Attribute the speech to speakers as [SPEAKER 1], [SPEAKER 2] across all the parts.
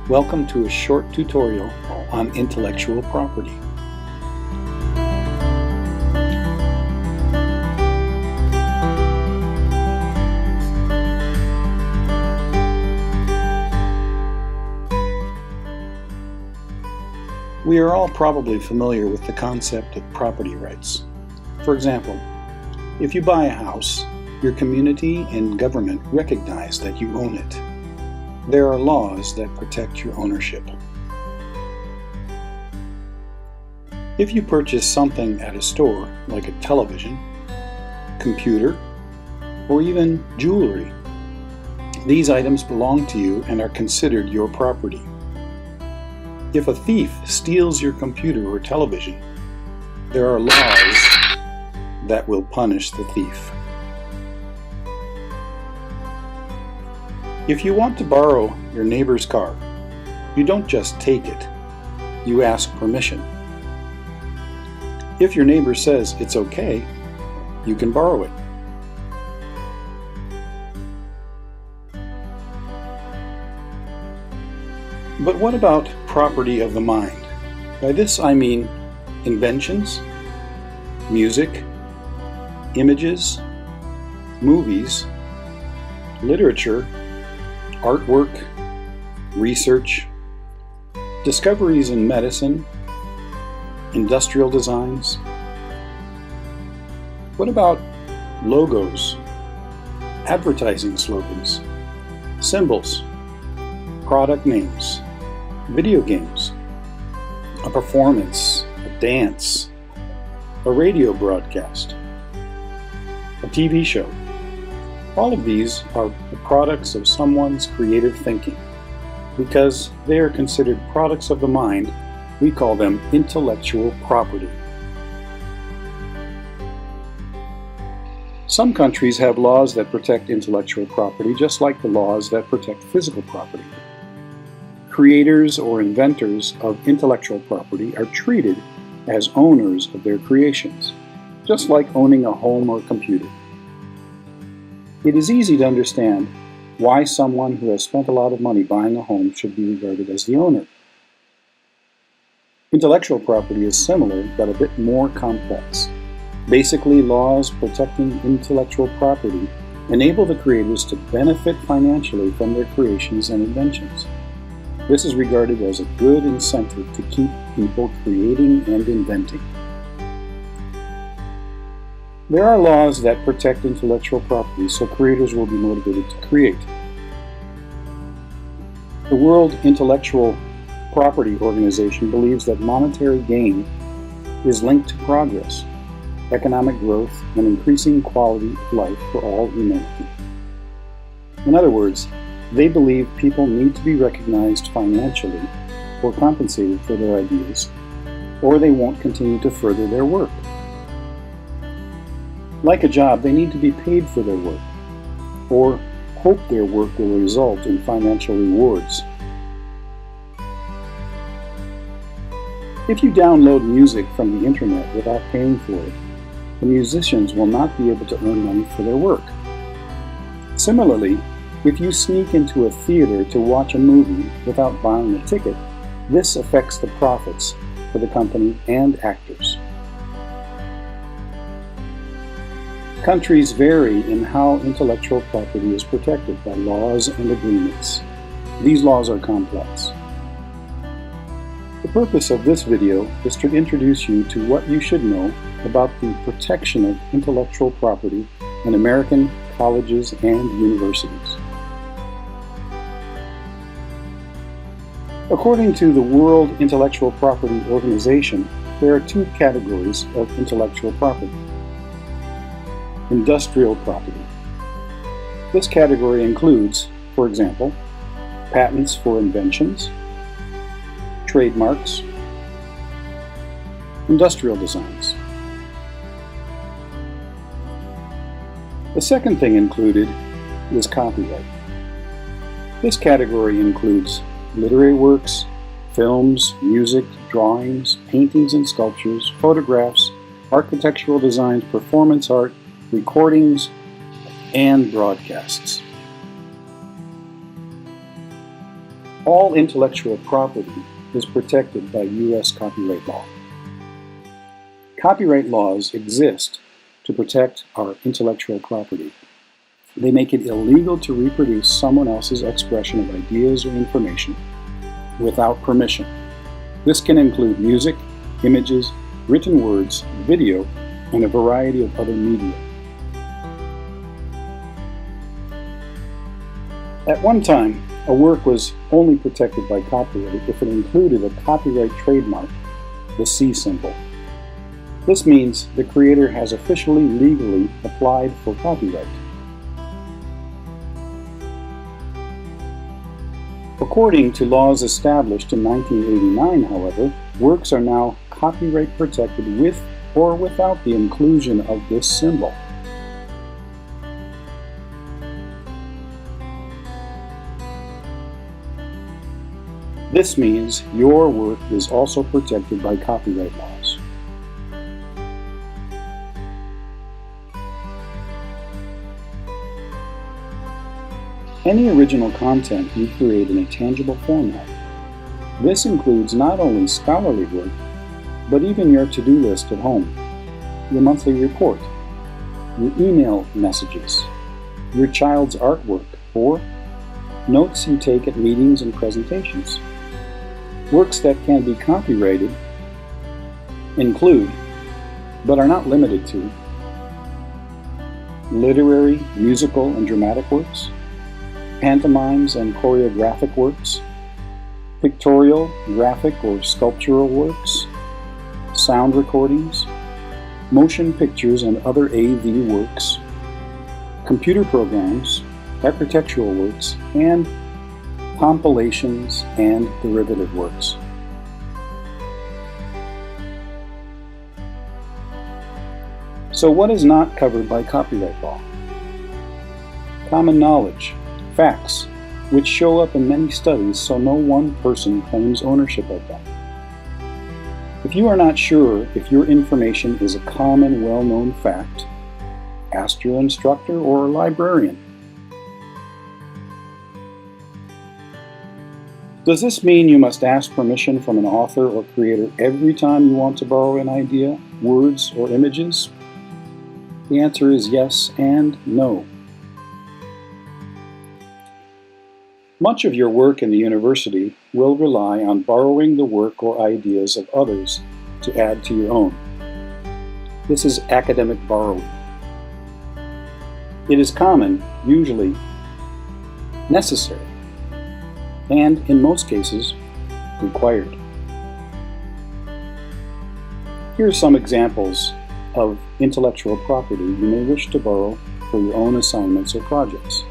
[SPEAKER 1] Welcome to a short tutorial on intellectual property. We are all probably familiar with the concept of property rights. For example, if you buy a house, your community and government recognize that you own it. There are laws that protect your ownership. If you purchase something at a store, like a television, computer, or even jewelry, these items belong to you and are considered your property. If a thief steals your computer or television, there are laws that will punish the thief. If you want to borrow your neighbor's car, you don't just take it, you ask permission. If your neighbor says it's okay, you can borrow it. But what about property of the mind? By this I mean inventions, music, images, movies, literature, artwork, research, discoveries in medicine, industrial designs. What about logos, advertising slogans, symbols, product names, video games, a performance, a dance, a radio broadcast, a TV show? All of these are the products of someone's creative thinking. Because they are considered products of the mind, we call them intellectual property. Some countries have laws that protect intellectual property, just like the laws that protect physical property. Creators or inventors of intellectual property are treated as owners of their creations, just like owning a home or computer. It is easy to understand why someone who has spent a lot of money buying a home should be regarded as the owner. Intellectual property is similar, but a bit more complex. Basically, laws protecting intellectual property enable the creators to benefit financially from their creations and inventions. This is regarded as a good incentive to keep people creating and inventing. There are laws that protect intellectual property, so creators will be motivated to create. The World Intellectual Property Organization believes that monetary gain is linked to progress, economic growth, and increasing quality of life for all humanity. In other words, they believe people need to be recognized financially or compensated for their ideas, or they won't continue to further their work. Like a job, they need to be paid for their work, or hope their work will result in financial rewards. If you download music from the internet without paying for it, the musicians will not be able to earn money for their work. Similarly, if you sneak into a theater to watch a movie without buying a ticket, this affects the profits for the company and actors. Countries vary in how intellectual property is protected by laws and agreements. These laws are complex. The purpose of this video is to introduce you to what you should know about the protection of intellectual property in American colleges and universities. According to the World Intellectual Property Organization, there are two categories of intellectual property. Industrial property. This category includes, for example, patents for inventions, trademarks, industrial designs. The second thing included is copyright. This category includes literary works, films, music, drawings, paintings and sculptures, photographs, architectural designs, performance art, recordings, and broadcasts. All intellectual property is protected by U.S. copyright law. Copyright laws exist to protect our intellectual property. They make it illegal to reproduce someone else's expression of ideas or information without permission. This can include music, images, written words, video, and a variety of other media. At one time, a work was only protected by copyright if it included a copyright trademark, the C symbol. This means the creator has officially legally applied for copyright. According to laws established in 1989, however, works are now copyright protected with or without the inclusion of this symbol. This means your work is also protected by copyright laws. Any original content you create in a tangible format. This includes not only scholarly work, but even your to-do list at home, your monthly report, your email messages, your child's artwork, or notes you take at meetings and presentations. Works that can be copyrighted include, but are not limited to, literary, musical, and dramatic works, pantomimes and choreographic works, pictorial, graphic, or sculptural works, sound recordings, motion pictures and other AV works, computer programs, architectural works, and compilations and derivative works. So what is not covered by copyright law? Common knowledge, facts, which show up in many studies so no one person claims ownership of them. If you are not sure if your information is a common, well-known fact, ask your instructor or librarian. Does this mean you must ask permission from an author or creator every time you want to borrow an idea, words, or images? The answer is yes and no. Much of your work in the university will rely on borrowing the work or ideas of others to add to your own. This is academic borrowing. It is common, usually necessary, and in most cases, required. Here are some examples of intellectual property you may wish to borrow for your own assignments or projects.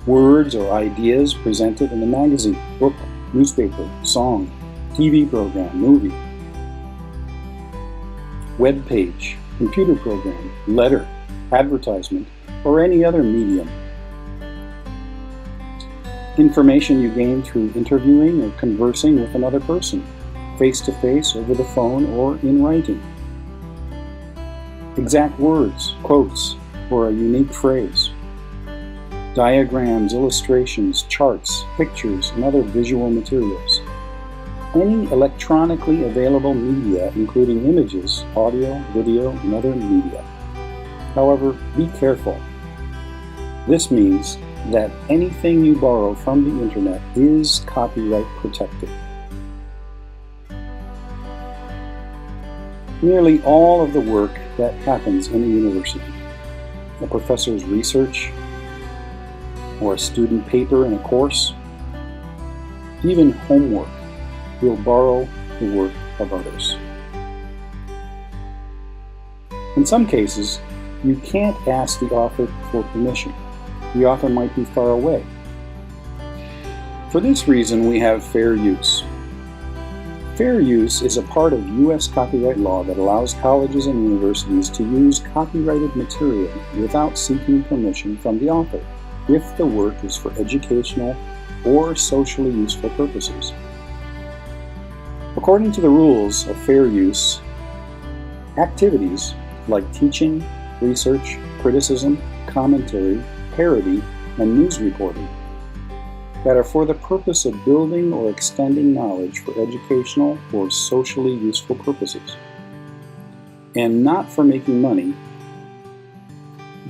[SPEAKER 1] Words or ideas presented in a magazine, book, newspaper, song, TV program, movie. Web page, computer program, letter, advertisement, or any other medium. Information you gain through interviewing or conversing with another person, face-to-face, over the phone, or in writing. Exact words, quotes, or a unique phrase. Diagrams, illustrations, charts, pictures, and other visual materials. Any electronically available media, including images, audio, video, and other media. However, be careful. This means that anything you borrow from the internet is copyright protected. Nearly all of the work that happens in a university, a professor's research, or a student paper in a course, even homework, will borrow the work of others. In some cases, you can't ask the author for permission. The author might be far away. For this reason, we have fair use. Fair use is a part of U.S. copyright law that allows colleges and universities to use copyrighted material without seeking permission from the author, if the work is for educational or socially useful purposes. According to the rules of fair use, activities like teaching, research, criticism, commentary, parody, and news reporting that are for the purpose of building or extending knowledge for educational or socially useful purposes, and not for making money,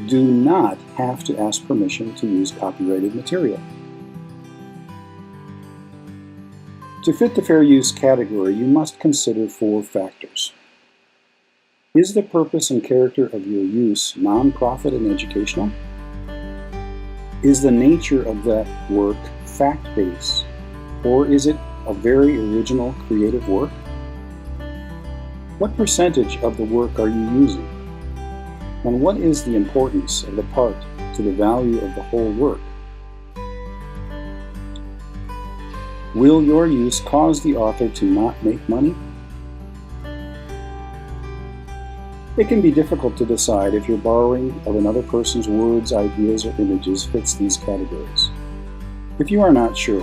[SPEAKER 1] do not have to ask permission to use copyrighted material. To fit the fair use category, you must consider 4 factors. Is the purpose and character of your use non-profit and educational? Is the nature of that work fact-based, or is it a very original creative work? What percentage of the work are you using? And what is the importance of the part to the value of the whole work? Will your use cause the author to not make money? It can be difficult to decide if your borrowing of another person's words, ideas, or images fits these categories. If you are not sure,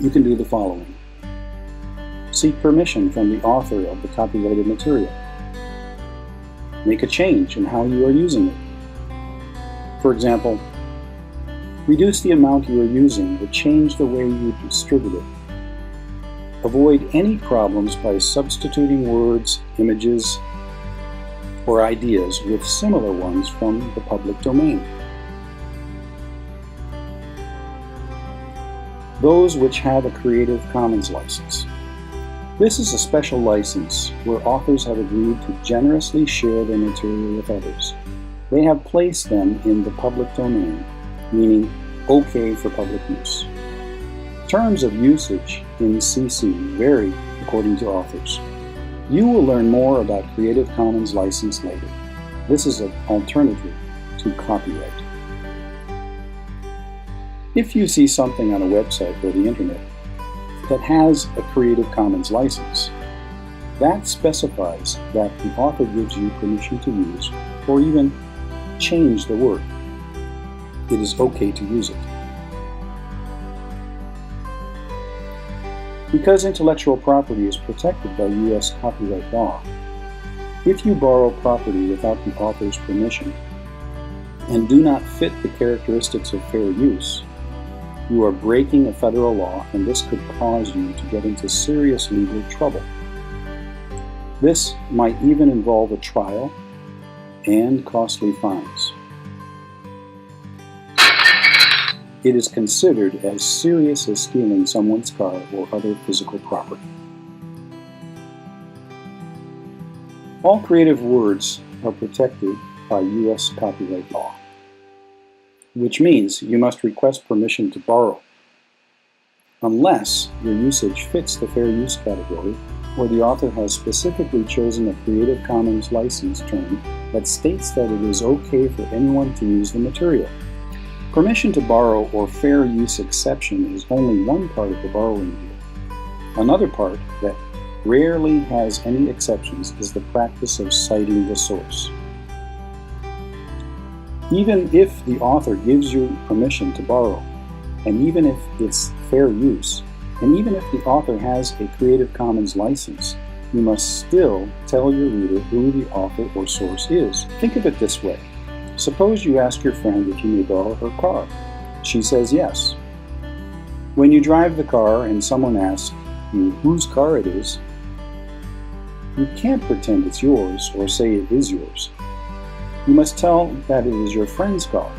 [SPEAKER 1] you can do the following. Seek permission from the author of the copyrighted material. Make a change in how you are using it. For example, reduce the amount you are using or change the way you distribute it. Avoid any problems by substituting words, images, or ideas with similar ones from the public domain. Those which have a Creative Commons license. This is a special license where authors have agreed to generously share their material with others. They have placed them in the public domain, meaning okay for public use. Terms of usage in CC vary according to authors. You will learn more about Creative Commons license later. This is an alternative to copyright. If you see something on a website or the internet that has a Creative Commons license, that specifies that the author gives you permission to use or even change the work. It is okay to use it. Because intellectual property is protected by U.S. copyright law, if you borrow property without the author's permission and do not fit the characteristics of fair use, you are breaking a federal law, and this could cause you to get into serious legal trouble. This might even involve a trial and costly fines. It is considered as serious as stealing someone's car or other physical property. All creative words are protected by U.S. copyright law, which means you must request permission to borrow, unless your usage fits the fair use category or the author has specifically chosen a Creative Commons license term that states that it is okay for anyone to use the material. Permission to borrow or fair use exception is only one part of the borrowing deal. Another part that rarely has any exceptions is the practice of citing the source. Even if the author gives you permission to borrow, and even if it's fair use, and even if the author has a Creative Commons license, you must still tell your reader who the author or source is. Think of it this way. Suppose you ask your friend if you may borrow her car. She says yes. When you drive the car and someone asks you whose car it is, you can't pretend it's yours or say it is yours. You must tell that it is your friend's car.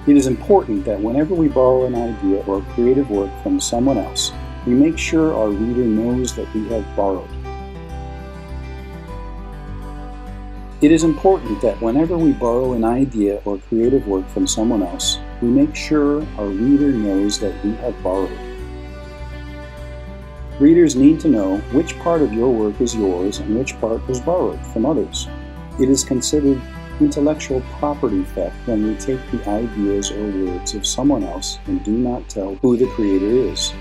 [SPEAKER 1] It is important that whenever we borrow an idea or creative work from someone else, we make sure our reader knows that we have borrowed. It is important that whenever we borrow an idea or creative work from someone else, we make sure our reader knows that we have borrowed. Readers need to know which part of your work is yours and which part was borrowed from others. It is considered intellectual property theft when we take the ideas or words of someone else and do not tell who the creator is.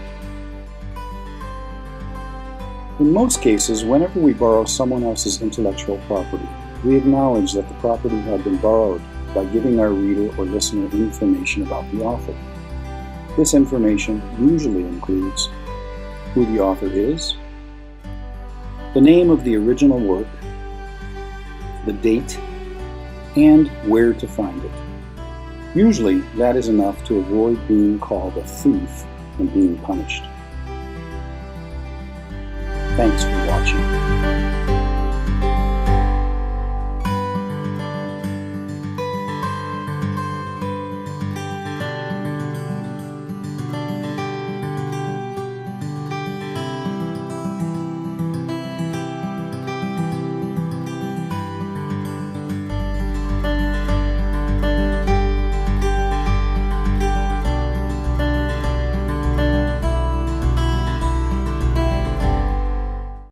[SPEAKER 1] In most cases, whenever we borrow someone else's intellectual property, we acknowledge that the property had been borrowed by giving our reader or listener information about the author. This information usually includes who the author is, the name of the original work, the date, and where to find it. Usually, that is enough to avoid being called a thief and being punished. Thanks for watching.